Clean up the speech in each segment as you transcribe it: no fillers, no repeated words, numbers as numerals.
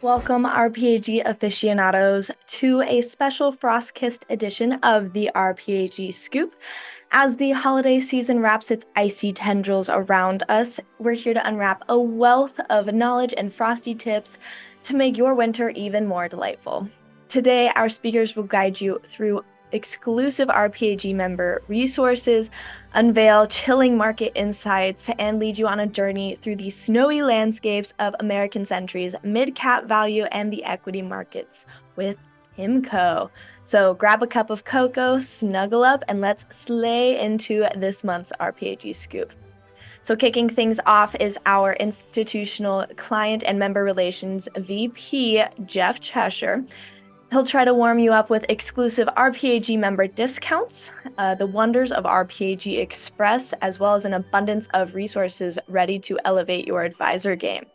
Welcome, RPAG aficionados, to a special frost-kissed edition of the RPAG Scoop. As the holiday season wraps its icy tendrils around us, we're here to unwrap a wealth of knowledge and frosty tips to make your winter even more delightful. Today, our speakers will guide you through exclusive RPAG member resources, unveil chilling market insights, and lead you on a journey through the snowy landscapes of American Century's mid-cap value and the equity markets with PIMCO. So grab a cup of cocoa, snuggle up, and let's slay into this month's RPAG Scoop. So kicking things off is our institutional client and member relations VP, Jeff Cheshire. He'll try to warm you up with exclusive RPAG member discounts, the wonders of RPAG Express, as well as an abundance of resources ready to elevate your advisor game.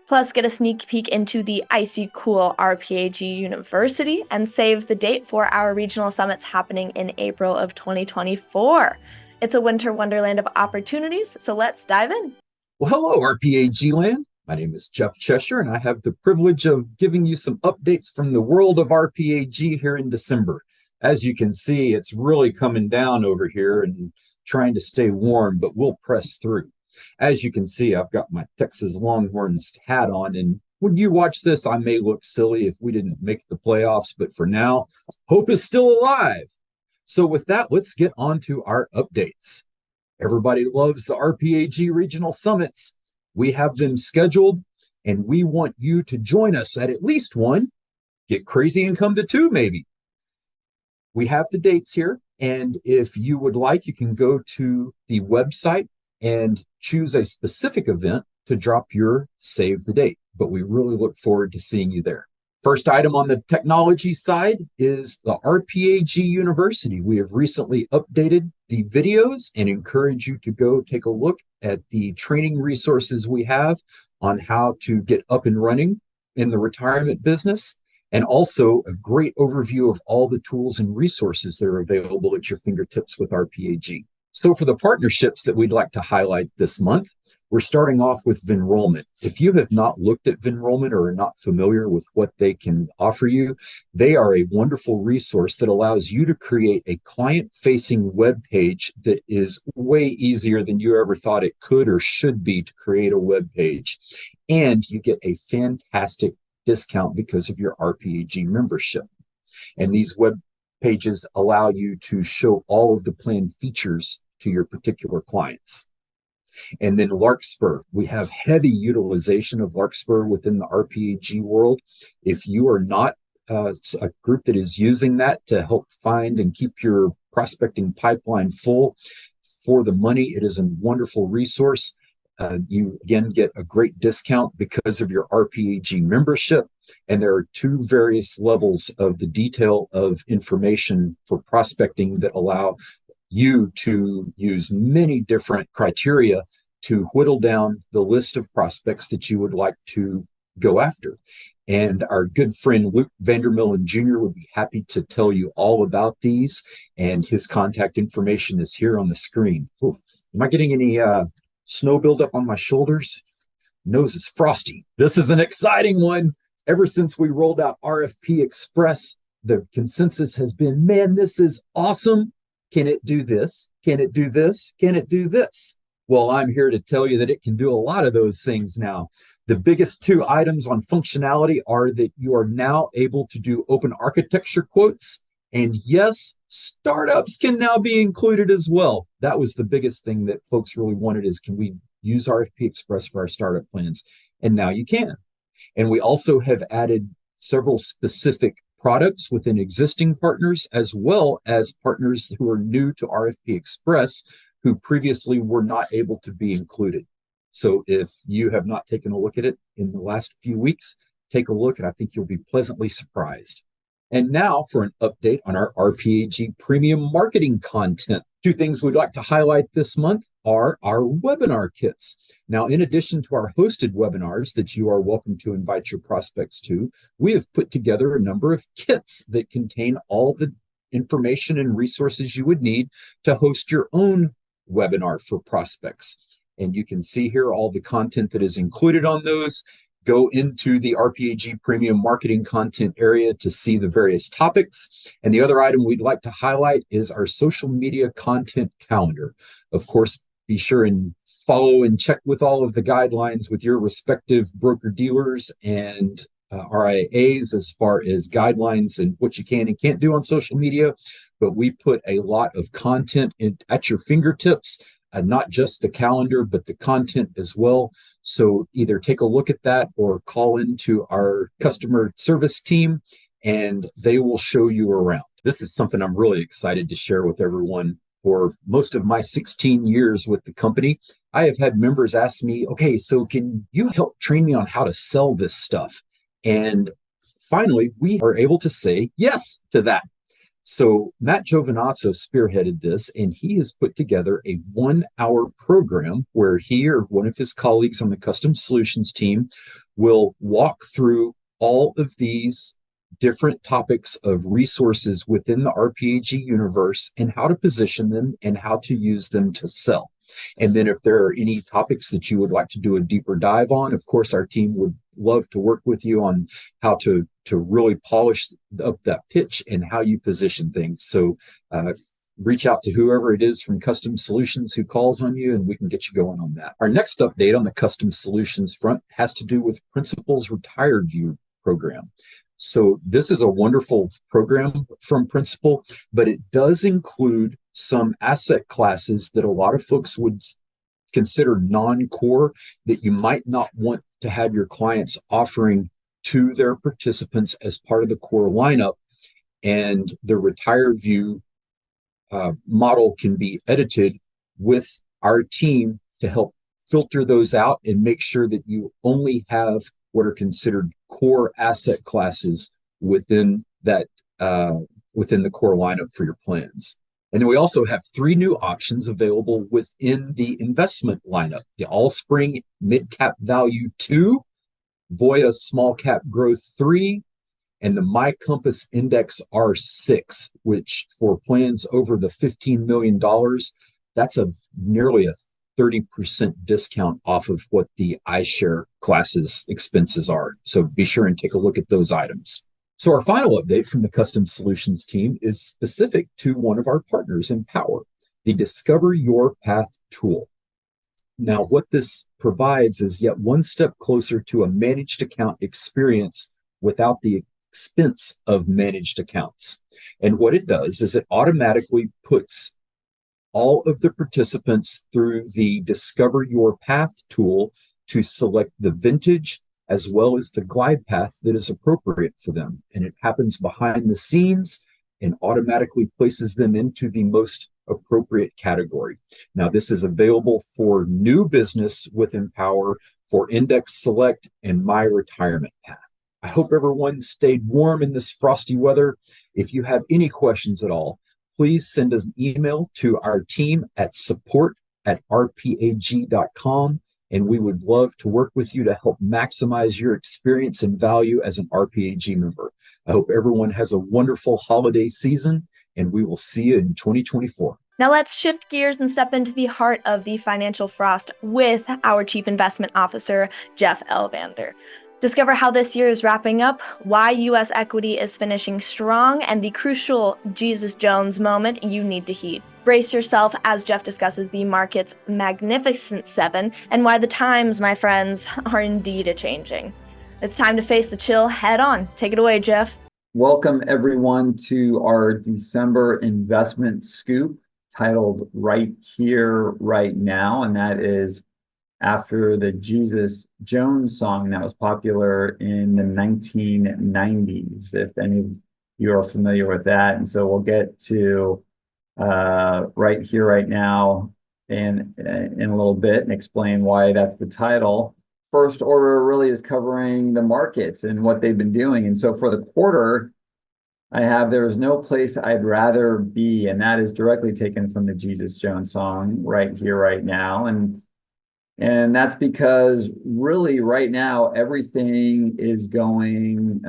Plus, get a sneak peek into the icy cool RPAG University and save the date for our regional summits happening in April of 2024. It's a winter wonderland of opportunities, so let's dive in. Well, hello, RPAG land. My name is Jeff Cheshire, and I have the privilege of giving you some updates from the world of RPAG here in December. As you can see, it's really coming down over here and trying to stay warm, but we'll press through. As you can see, I've got my Texas Longhorns hat on, and when you watch this, I may look silly if we didn't make the playoffs, but for now, hope is still alive. So with that, let's get on to our updates. Everybody loves the RPAG regional summits. We have them scheduled, and we want you to join us at least one. Get crazy and come to two, maybe. We have the dates here, and if you would like, you can go to the website and choose a specific event to drop your save the date. But we really look forward to seeing you there. First item on the technology side is the RPAG University. We have recently updated the videos and encourage you to go take a look at the training resources we have on how to get up and running in the retirement business, and also a great overview of all the tools and resources that are available at your fingertips with RPAG. So for the partnerships that we'd like to highlight this month, we're starting off with Venrollment. If you have not looked at Venrollment or are not familiar with what they can offer you, they are a wonderful resource that allows you to create a client-facing web page that is way easier than you ever thought it could or should be to create a web page. And you get a fantastic discount because of your RPAG membership. And these web pages allow you to show all of the planned features to your particular clients. And then Larkspur, we have heavy utilization of Larkspur within the RPAG world. If you are not a group that is using that to help find and keep your prospecting pipeline full for the money, it is a wonderful resource. You again get a great discount because of your RPAG membership. And there are two various levels of the detail of information for prospecting that allow you to use many different criteria to whittle down the list of prospects that you would like to go after. And our good friend Luke Vandermillen Jr. would be happy to tell you all about these, and his contact information is here on the screen. Ooh, am I getting any snow buildup on my shoulders? Nose is frosty. This is an exciting one. Ever since we rolled out RFP Express, the consensus has been, man, this is awesome. Can it do this? Can it do this? Can it do this? Well, I'm here to tell you that it can do a lot of those things now. The biggest two items on functionality are that you are now able to do open architecture quotes. And yes, startups can now be included as well. That was the biggest thing that folks really wanted is, can we use RFP Express for our startup plans? And now you can. And we also have added several specific products within existing partners, as well as partners who are new to RFP Express, who previously were not able to be included. So if you have not taken a look at it in the last few weeks, take a look, and I think you'll be pleasantly surprised. And now for an update on our RPAG premium marketing content. Two things we'd like to highlight this month are our webinar kits. Now, in addition to our hosted webinars that you are welcome to invite your prospects to, we have put together a number of kits that contain all the information and resources you would need to host your own webinar for prospects. And you can see here all the content that is included on those. go into the RPAG premium marketing content area to see the various topics. And the other item we'd like to highlight is our social media content calendar. Of course, be sure and follow and check with all of the guidelines with your respective broker dealers and RIAs as far as guidelines and what you can and can't do on social media. But we put a lot of content at your fingertips, not just the calendar, but the content as well. So either take a look at that or call into our customer service team and they will show you around. This is something I'm really excited to share with everyone. For most of my 16 years with the company, I have had members ask me, okay, so can you help train me on how to sell this stuff? And finally, we are able to say yes to that. So Matt Giovinazzo spearheaded this, and he has put together a 1-hour program where he or one of his colleagues on the custom solutions team will walk through all of these different topics of resources within the RPAG universe and how to position them and how to use them to sell. And then if there are any topics that you would like to do a deeper dive on, of course, our team would love to work with you on how to really polish up that pitch and how you position things. So reach out to whoever it is from Custom Solutions who calls on you, and we can get you going on that. Our next update on the Custom Solutions front has to do with Principal's Retired View program. So this is a wonderful program from Principal, but it does include some asset classes that a lot of folks would consider non-core that you might not want to have your clients offering to their participants as part of the core lineup. And the Retired View model can be edited with our team to help filter those out and make sure that you only have what are considered core asset classes within that within the core lineup for your plans. And then we also have 3 new options available within the investment lineup: the Allspring Mid Cap Value 2, Voya Small Cap Growth 3, and the My Compass Index R6, which for plans over the $15 million, that's nearly a 30% discount off of what the iShare classes expenses are. So be sure and take a look at those items. So our final update from the Custom Solutions team is specific to one of our partners, Empower, the Discover Your Path tool. Now, what this provides is yet one step closer to a managed account experience without the expense of managed accounts. And what it does is it automatically puts all of the participants through the Discover Your Path tool to select the vintage as well as the glide path that is appropriate for them. And it happens behind the scenes and automatically places them into the most appropriate category. Now, this is available for new business with Empower, for Index Select, and My Retirement Path. I hope everyone stayed warm in this frosty weather. If you have any questions at all, please send us an email to our team at support@rpag.com, and we would love to work with you to help maximize your experience and value as an RPAG member. I hope everyone has a wonderful holiday season, and we will see you in 2024. Now let's shift gears and step into the heart of the financial frost with our Chief Investment Officer, Jeff Elvander. Discover how this year is wrapping up, why U.S. equity is finishing strong, and the crucial Jesus Jones moment you need to heed. Brace yourself as Jeff discusses the market's magnificent 7 and why the times, my friends, are indeed a-changing. It's time to face the chill head on. Take it away, Jeff. Welcome, everyone, to our December investment scoop titled Right Here, Right Now, and that is after the Jesus Jones song that was popular in the 1990s, if any of you are familiar with that. And so we'll get to Right Here, Right Now in a little bit and explain why that's the title. First order really is covering the markets and what they've been doing. And so for the quarter, I have There Is No Place I'd Rather Be, and that is directly taken from the Jesus Jones song, Right Here, Right Now. And that's because really right now, everything is going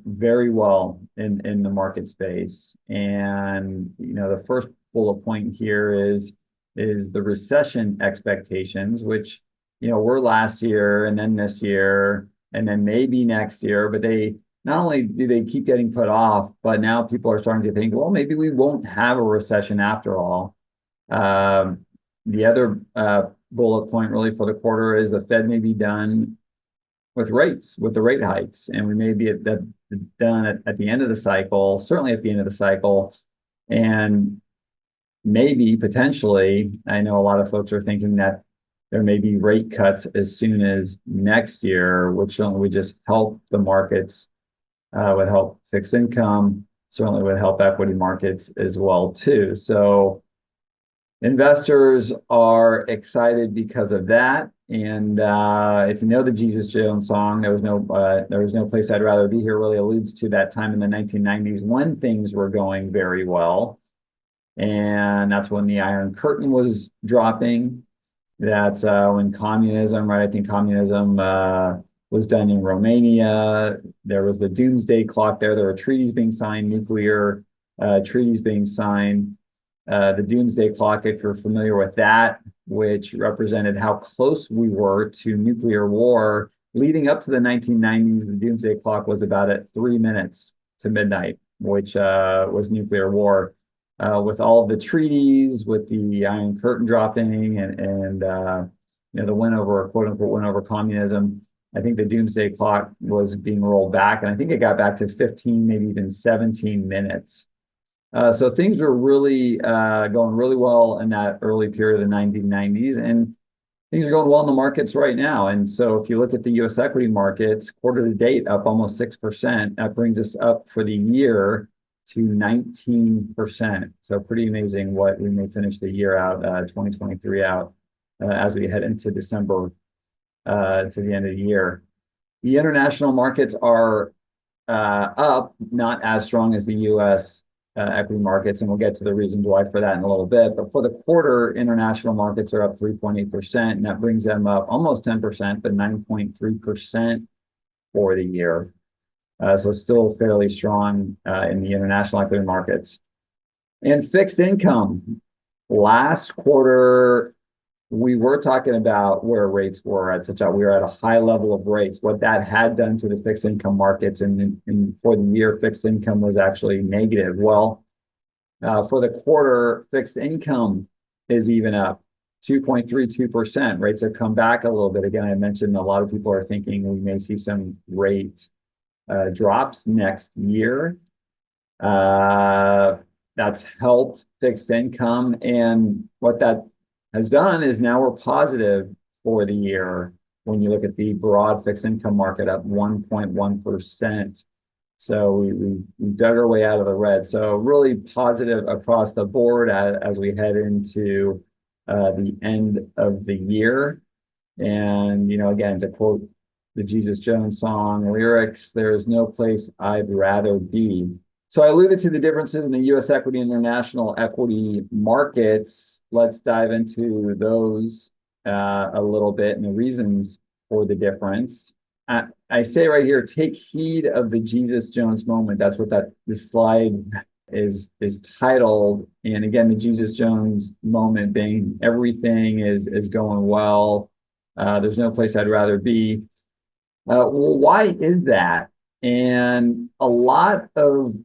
very well in the market space. And, the first bullet point here is the recession expectations, which, were last year and then this year. and then maybe next year, but they not only do they keep getting put off, but now people are starting to think, well, maybe we won't have a recession after all. The other bullet point really for the quarter is the Fed may be done with rates, with the rate hikes, and we may be done at the end of the cycle, certainly at the end of the cycle, and maybe potentially, I know a lot of folks are thinking that there may be rate cuts as soon as next year, which certainly would just help the markets, would help fixed income, certainly would help equity markets as well too. So investors are excited because of that. And if you know the Jesus Jones song, there was no place I'd rather be here, really alludes to that time in the 1990s when things were going very well. And that's when the Iron Curtain was dropping. That's when communism, right? I think communism was done in Romania. There was the doomsday clock there. There were treaties being signed, nuclear treaties being signed. The doomsday clock, if you're familiar with that, which represented how close we were to nuclear war. Leading up to the 1990s, the doomsday clock was about at 3 minutes to midnight, which was nuclear war. With all of the treaties, with the Iron Curtain dropping, and the win over, quote unquote, win over communism, I think the doomsday clock was being rolled back, and I think it got back to 15, maybe even 17 minutes. So things were really going really well in that early period of the 1990s, and things are going well in the markets right now. And so if you look at the U.S. equity markets, quarter to date up almost 6%. That brings us up for the year to 19%. So pretty amazing what we may finish the year out, 2023 out, as we head into December to the end of the year. The international markets are up, not as strong as the U.S. Equity markets, and we'll get to the reasons why for that in a little bit. But for the quarter, international markets are up 3.8%, and that brings them up almost 10%, but 9.3% for the year. So still fairly strong in the international equity markets. And fixed income, last quarter, we were talking about where rates were at such that we were at a high level of rates, what that had done to the fixed income markets. And for the year, fixed income was actually negative. Well, for the quarter, fixed income is even up 2.32%. Rates have come back a little bit. Again, I mentioned a lot of people are thinking we may see some rate drops next year. That's helped fixed income. And what that has done is now we're positive for the year when you look at the broad fixed income market up 1.1%. So we dug our way out of the red. So really positive across the board as we head into the end of the year. And, again, to quote the Jesus Jones song lyrics, there is no place I'd rather be. So I alluded to the differences in the U.S. equity and international equity markets. Let's dive into those a little bit and the reasons for the difference. I say right here, take heed of the Jesus Jones moment. That's what this slide is titled. And again, the Jesus Jones moment being everything is going well. There's no place I'd rather be. Well, why is that? And a lot of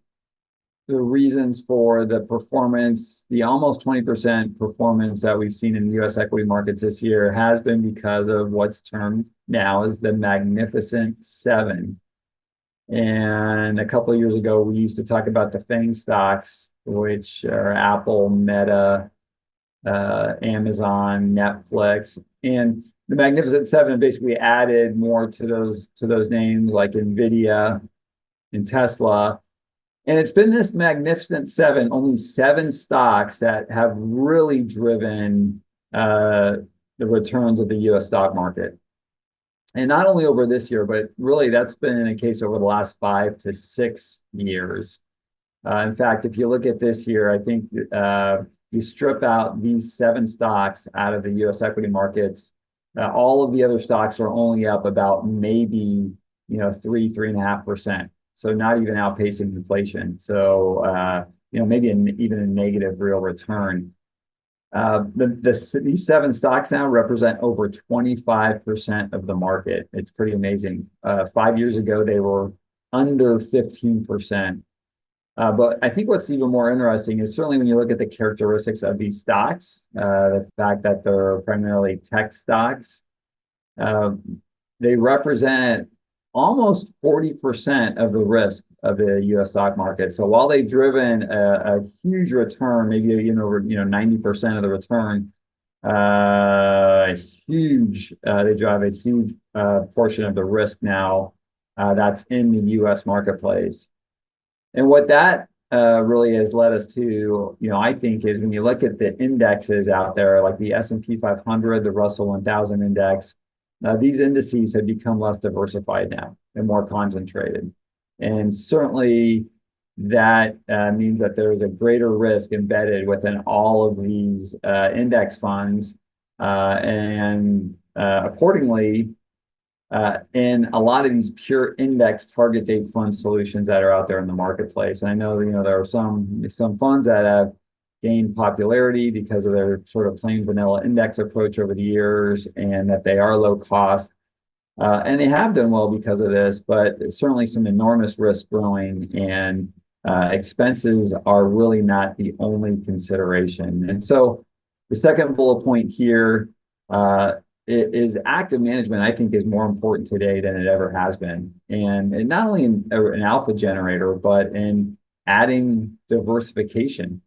the reasons for the performance, the almost 20% performance that we've seen in the U.S. equity markets this year has been because of what's termed now as the Magnificent Seven. And a couple of years ago, we used to talk about the FANG stocks, which are Apple, Meta, Amazon, Netflix, and the Magnificent Seven basically added more to those names like Nvidia and Tesla. And it's been this Magnificent Seven, only 7 stocks that have really driven the returns of the U.S. stock market. And not only over this year, but really that's been a case over the last 5 to 6 years. In fact, if you look at this year, I think you strip out these 7 stocks out of the U.S. equity markets, all of the other stocks are only up about maybe 3.5%. So not even outpacing inflation. So maybe even a negative real return. These seven stocks now represent over 25% of the market. It's pretty amazing. 5 years ago, they were under 15%. But I think what's even more interesting is certainly when you look at the characteristics of these stocks, the fact that they're primarily tech stocks, uh, they represent almost 40% of the risk of the U.S. stock market. So while they've driven a huge return, maybe 90% of the return, they drive a huge portion of the risk now that's in the U.S. marketplace. And what that really has led us to, I think, is when you look at the indexes out there, like the S&P 500, the Russell 1000 index, these indices have become less diversified now and more concentrated. And certainly that means that there's a greater risk embedded within all of these index funds. And accordingly, in a lot of these pure index target date fund solutions that are out there in the marketplace. And I know, there are some funds that have gained popularity because of their sort of plain vanilla index approach over the years, and that they are low cost. And they have done well because of this, but certainly some enormous risk growing, and expenses are really not the only consideration. And so the second bullet point here is active management, I think, is more important today than it ever has been. And not only in an alpha generator, but in adding diversification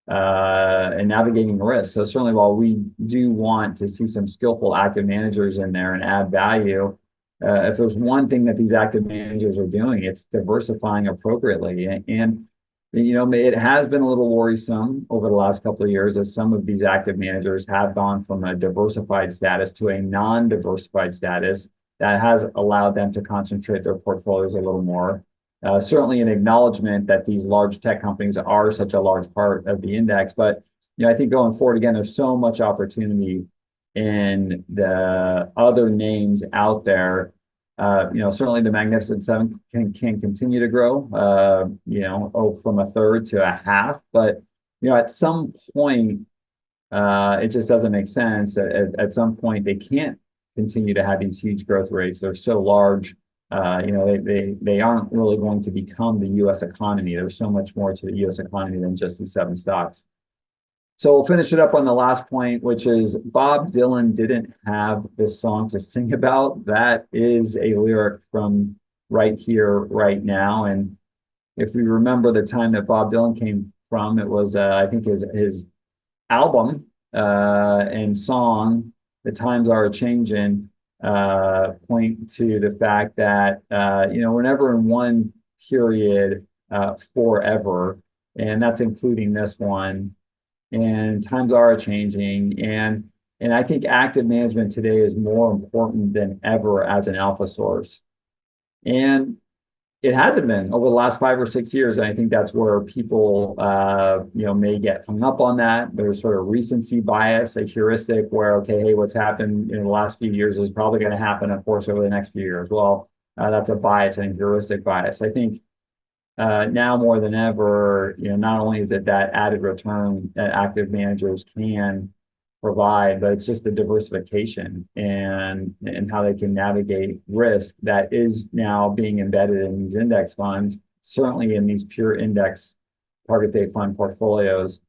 and navigating risk. So certainly while we do want to see some skillful active managers in there and add value, if there's one thing that these active managers are doing, it's diversifying appropriately. And it has been a little worrisome over the last couple of years as some of these active managers have gone from a diversified status to a non-diversified status that has allowed them to concentrate their portfolios a little more. Certainly an acknowledgement that these large tech companies are such a large part of the index. But I think going forward, again, there's so much opportunity in the other names out there. Certainly the Magnificent Seven can continue to grow, from a third to a half. But, at some point, it just doesn't make sense. At some point, they can't continue to have these huge growth rates. They're so large. They aren't really going to become the U.S. economy. There's so much more to the U.S. economy than just these seven stocks. So we'll finish it up on the last point, which is Bob Dylan didn't have this song to sing about. That is a lyric from Right Here, Right Now. And if we remember the time that Bob Dylan came from, it was, I think, his album and song, The Times Are A-Changin', point to the fact that, we're never in one period forever, and that's including this one. And times are changing, and I think active management today is more important than ever as an alpha source. And it hasn't been over the last 5 or 6 years. And I think that's where people, may get hung up on that. There's sort of recency bias, a heuristic where, okay, hey, what's happened in the last few years is probably going to happen, of course, over the next few years. Well, that's a bias and heuristic bias. I think now more than ever, not only is it that added return that active managers can provide, but it's just the diversification and how they can navigate risk that is now being embedded in these index funds, certainly in these pure index target date fund portfolios.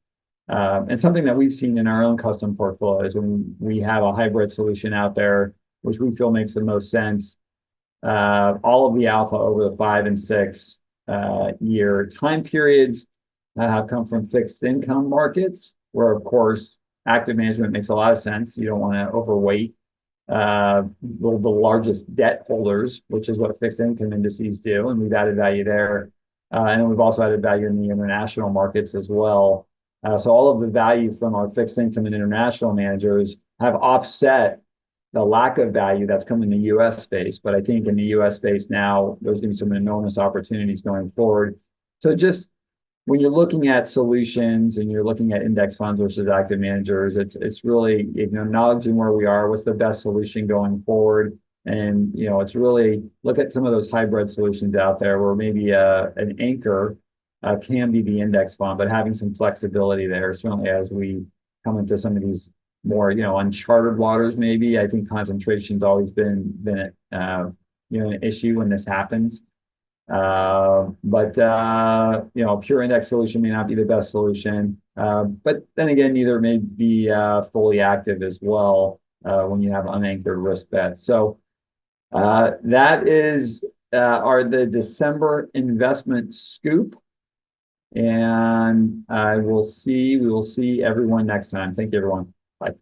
And something that we've seen in our own custom portfolios when we have a hybrid solution out there, which we feel makes the most sense. All of the alpha over the 5 and 6 year time periods have come from fixed income markets, where, of course, active management makes a lot of sense. You don't want to overweight the largest debt holders, which is what fixed income indices do. And we've added value there. And we've also added value in the international markets as well. So all of the value from our fixed income and international managers have offset the lack of value that's come in the U.S. space. But I think in the U.S. space now, there's going to be some enormous opportunities going forward. So just when you're looking at solutions and you're looking at index funds versus active managers, it's really acknowledging where we are, what's the best solution going forward. And it's really look at some of those hybrid solutions out there where maybe an anchor can be the index fund, but having some flexibility there, certainly as we come into some of these more, uncharted waters, maybe. I think concentration's always been an issue when this happens. But pure index solution may not be the best solution. But then again, neither may be fully active as well when you have unanchored risk bets. So that is are the December investment scoop. And we will see everyone next time. Thank you, everyone. Bye.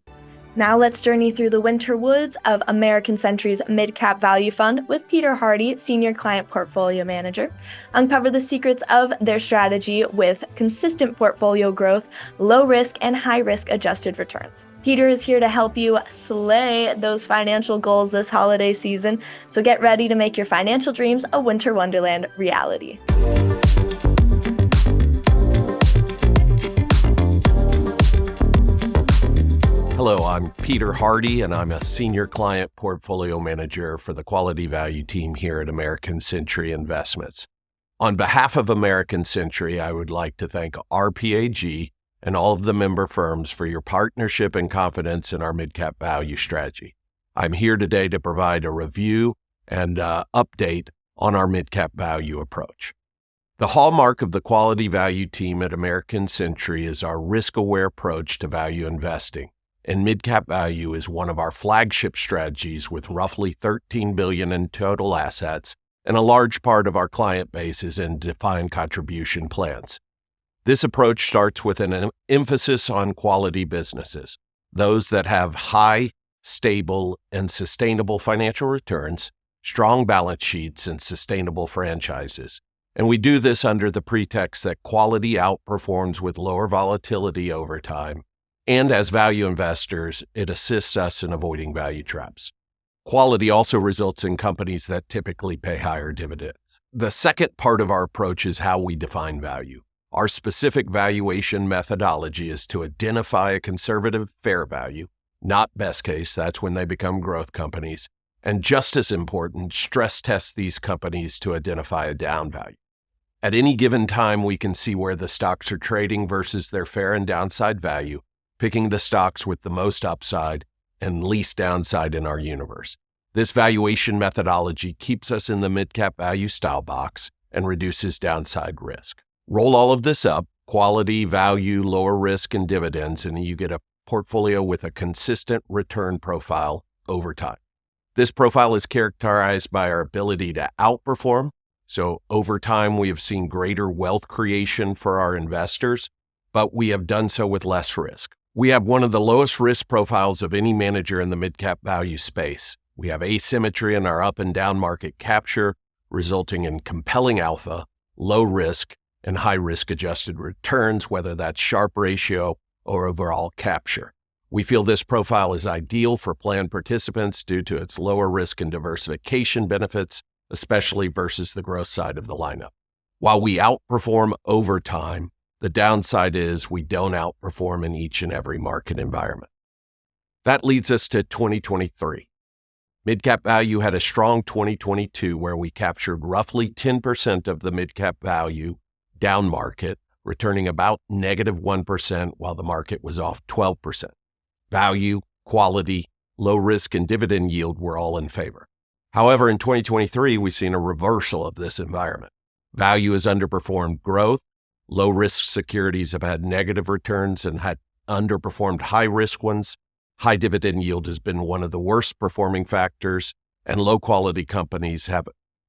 Now let's journey through the winter woods of American Century's Mid-Cap Value Fund with Peter Hardy, Senior Client Portfolio Manager. Uncover the secrets of their strategy with consistent portfolio growth, low risk and high risk adjusted returns. Peter is here to help you slay those financial goals this holiday season, so get ready to make your financial dreams a winter wonderland reality. Hello, I'm Peter Hardy, and I'm a Senior Client Portfolio Manager for the Quality Value team here at American Century Investments. On behalf of American Century, I would like to thank RPAG and all of the member firms for your partnership and confidence in our mid-cap value strategy. I'm here today to provide a review and update on our mid-cap value approach. The hallmark of the Quality Value team at American Century is our risk-aware approach to value investing. And mid-cap value is one of our flagship strategies with roughly $13 billion in total assets, and a large part of our client base is in defined contribution plans. This approach starts with an emphasis on quality businesses, those that have high, stable, and sustainable financial returns, strong balance sheets, and sustainable franchises. And we do this under the pretext that quality outperforms with lower volatility over time. And as value investors, it assists us in avoiding value traps. Quality also results in companies that typically pay higher dividends. The second part of our approach is how we define value. Our specific valuation methodology is to identify a conservative fair value, not best case, that's when they become growth companies, and just as important, stress test these companies to identify a down value. At any given time, we can see where the stocks are trading versus their fair and downside value, picking the stocks with the most upside and least downside in our universe. This valuation methodology keeps us in the mid-cap value style box and reduces downside risk. Roll all of this up, quality, value, lower risk, and dividends, and you get a portfolio with a consistent return profile over time. This profile is characterized by our ability to outperform. So over time, we have seen greater wealth creation for our investors, but we have done so with less risk. We have one of the lowest risk profiles of any manager in the mid-cap value space. We have asymmetry in our up and down market capture, resulting in compelling alpha, low risk, and high risk adjusted returns, whether that's Sharpe ratio or overall capture. We feel this profile is ideal for plan participants due to its lower risk and diversification benefits, especially versus the growth side of the lineup. While we outperform over time, the downside is we don't outperform in each and every market environment. That leads us to 2023. Mid-cap value had a strong 2022 where we captured roughly 10% of the mid-cap value down market, returning about -1% while the market was off 12%. Value, quality, low risk, and dividend yield were all in favor. However, in 2023, we've seen a reversal of this environment. Value has underperformed growth. Low-risk securities have had negative returns and had underperformed high-risk ones. High dividend yield has been one of the worst performing factors, and low-quality companies have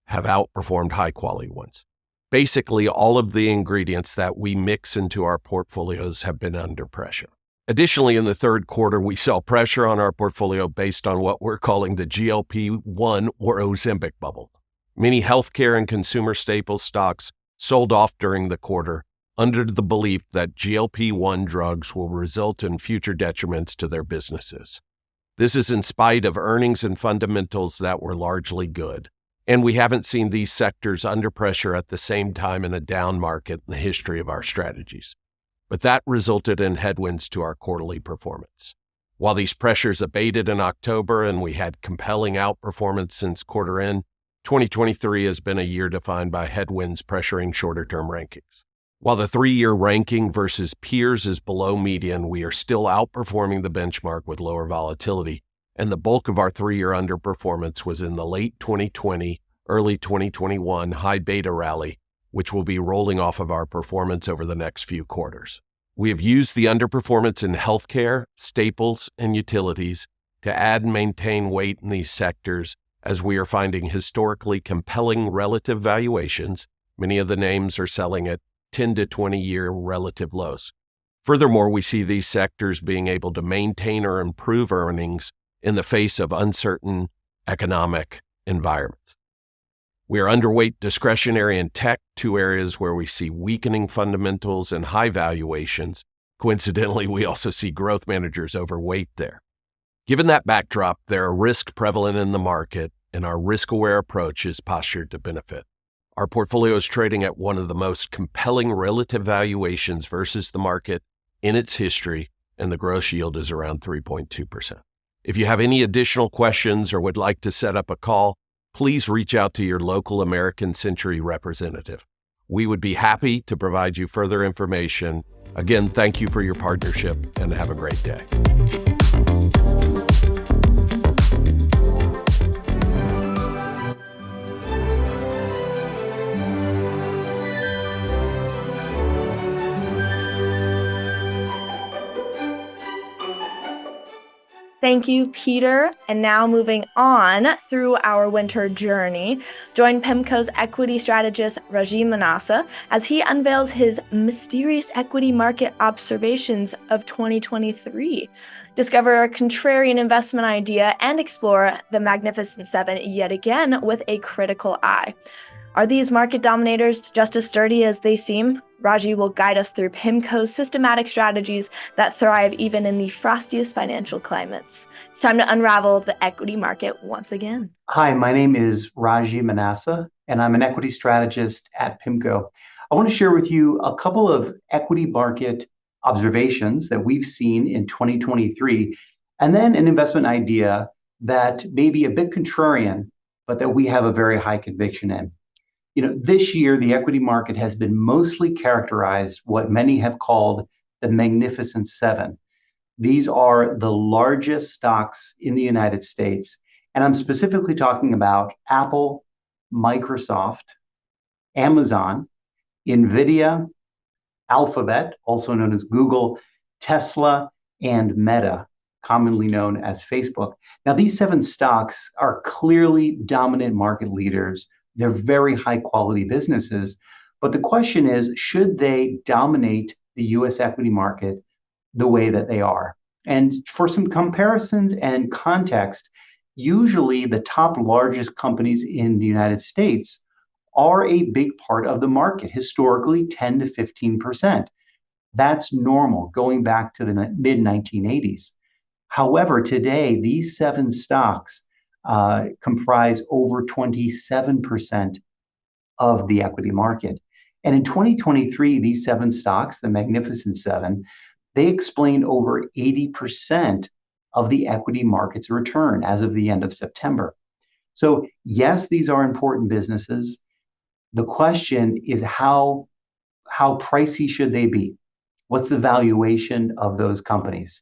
outperformed high-quality ones. Basically, all of the ingredients that we mix into our portfolios have been under pressure. Additionally, in the third quarter, we saw pressure on our portfolio based on what we're calling the GLP-1 or Ozempic bubble. Many healthcare and consumer staple stocks sold off during the quarter under the belief that GLP-1 drugs will result in future detriments to their businesses. This is in spite of earnings and fundamentals that were largely good, and we haven't seen these sectors under pressure at the same time in a down market in the history of our strategies. But that resulted in headwinds to our quarterly performance. While these pressures abated in October and we had compelling outperformance since quarter end, 2023 has been a year defined by headwinds pressuring shorter-term rankings. While the 3-year ranking versus peers is below median, we are still outperforming the benchmark with lower volatility, and the bulk of our 3-year underperformance was in the late 2020, early 2021 high beta rally, which will be rolling off of our performance over the next few quarters. We have used the underperformance in healthcare, staples, and utilities to add and maintain weight in these sectors as we are finding historically compelling relative valuations. Many of the names are selling at 10 to 20-year relative lows. Furthermore, we see these sectors being able to maintain or improve earnings in the face of uncertain economic environments. We are underweight discretionary and tech, two areas where we see weakening fundamentals and high valuations. Coincidentally, we also see growth managers overweight there. Given that backdrop, there are risks prevalent in the market, and our risk-aware approach is postured to benefit. Our portfolio is trading at one of the most compelling relative valuations versus the market in its history, and the gross yield is around 3.2%. If you have any additional questions or would like to set up a call, please reach out to your local American Century representative. We would be happy to provide you further information. Again, thank you for your partnership and have a great day. Thank you, Peter. And now moving on through our winter journey, join PIMCO's equity strategist, Rajiv Manasa, as he unveils his mysterious equity market observations of 2023. Discover a contrarian investment idea and explore the Magnificent Seven yet again with a critical eye. Are these market dominators just as sturdy as they seem? Raji will guide us through PIMCO's systematic strategies that thrive even in the frostiest financial climates. It's time to unravel the equity market once again. Hi, my name is Raji Manasa, and I'm an equity strategist at PIMCO. I want to share with you a couple of equity market observations that we've seen in 2023, and then an investment idea that may be a bit contrarian, but that we have a very high conviction in. This year, the equity market has been mostly characterized what many have called the Magnificent Seven. These are the largest stocks in the United States. And I'm specifically talking about Apple, Microsoft, Amazon, NVIDIA, Alphabet, also known as Google, Tesla, and Meta, commonly known as Facebook. Now, these 7 stocks are clearly dominant market leaders. They're very high quality businesses. But the question is, should they dominate the US equity market the way that they are? And for some comparisons and context, usually the top largest companies in the United States are a big part of the market, historically 10 to 15%. That's normal going back to the mid 1980s. However, today, these 7 stocks comprise over 27% of the equity market. And in 2023, these 7 stocks, the Magnificent Seven, they explain over 80% of the equity market's return as of the end of September. So yes, these are important businesses. The question is how pricey should they be? What's the valuation of those companies?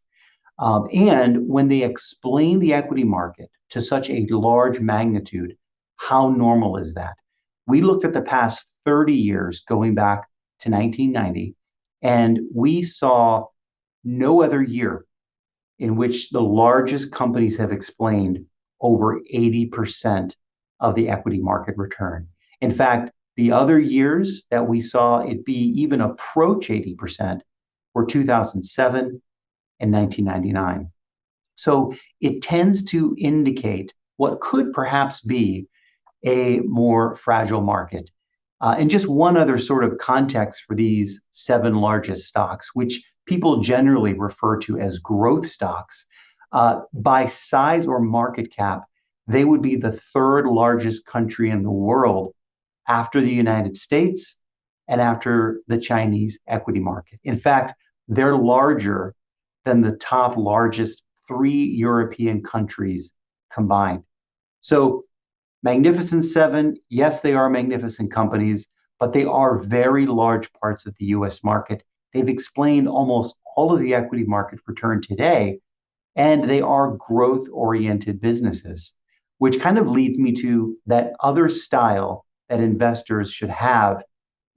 And when they explain the equity market to such a large magnitude, how normal is that? We looked at the past 30 years going back to 1990, and we saw no other year in which the largest companies have explained over 80% of the equity market return. In fact, the other years that we saw it be even approach 80% were 2007 and 1999. So it tends to indicate what could perhaps be a more fragile market. And just one other sort of context for these 7 largest stocks, which people generally refer to as growth stocks, by size or market cap, they would be the 3rd largest country in the world after the United States and after the Chinese equity market. In fact, they're larger than the top largest 3 European countries combined. So Magnificent Seven, yes, they are magnificent companies, but they are very large parts of the US market. They've explained almost all of the equity market return today, and they are growth-oriented businesses, which kind of leads me to that other style that investors should have,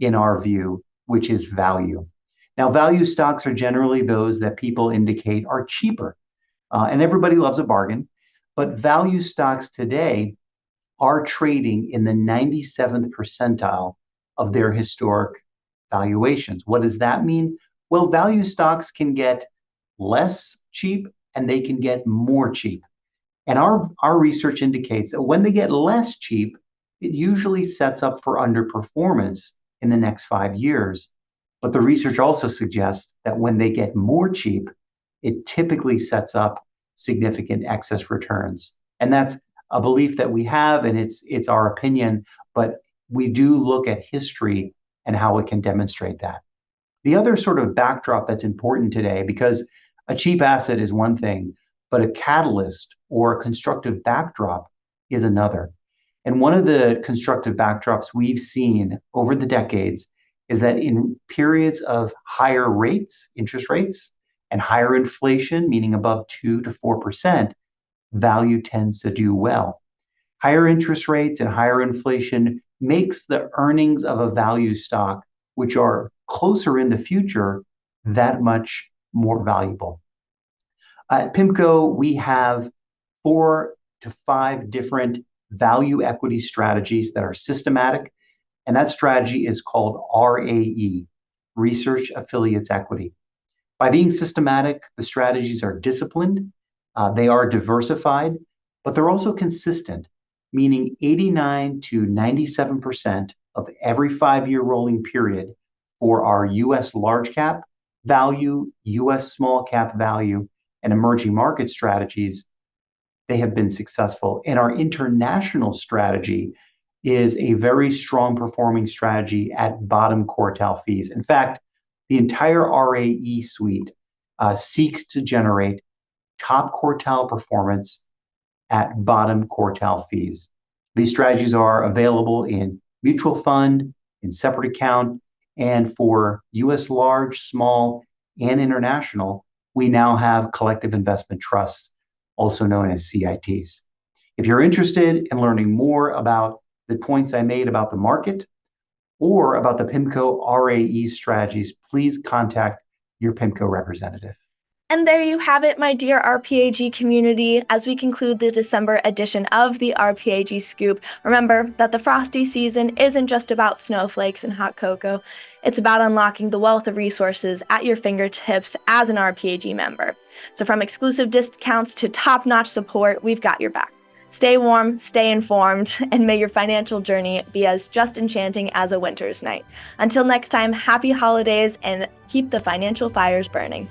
in our view, which is value. Now, value stocks are generally those that people indicate are cheaper, and everybody loves a bargain, but value stocks today are trading in the 97th percentile of their historic valuations. What does that mean? Well, value stocks can get less cheap and they can get more cheap. And our research indicates that when they get less cheap, it usually sets up for underperformance in the next 5 years. But the research also suggests that when they get more cheap, it typically sets up significant excess returns. And that's a belief that we have, and it's our opinion, but we do look at history and how it can demonstrate that. The other sort of backdrop that's important today, because a cheap asset is one thing, but a catalyst or a constructive backdrop is another. And one of the constructive backdrops we've seen over the decades is that in periods of higher rates, interest rates, and higher inflation, meaning above 2 to 4%, value tends to do well. Higher interest rates and higher inflation makes the earnings of a value stock, which are closer in the future, that much more valuable. At PIMCO, we have 4 to 5 different value equity strategies that are systematic, and that strategy is called RAE, Research Affiliates Equity. By being systematic, the strategies are disciplined, they are diversified, but they're also consistent, meaning 89 to 97% of every 5-year rolling period for our US large cap value, US small cap value, and emerging market strategies, they have been successful. And our international strategy is a very strong performing strategy at bottom quartile fees. In fact, the entire RAE suite seeks to generate top quartile performance at bottom quartile fees. These strategies are available in mutual fund, in separate account, and for US large, small, and international, we now have collective investment trusts, also known as CITs. If you're interested in learning more about the points I made about the market or about the PIMCO RAE strategies, please contact your PIMCO representative. And there you have it, my dear RPAG community. As we conclude the December edition of the RPAG Scoop, remember that the frosty season isn't just about snowflakes and hot cocoa. It's about unlocking the wealth of resources at your fingertips as an RPAG member. So from exclusive discounts to top-notch support, we've got your back. Stay warm, stay informed, and may your financial journey be as just enchanting as a winter's night. Until next time, happy holidays and keep the financial fires burning.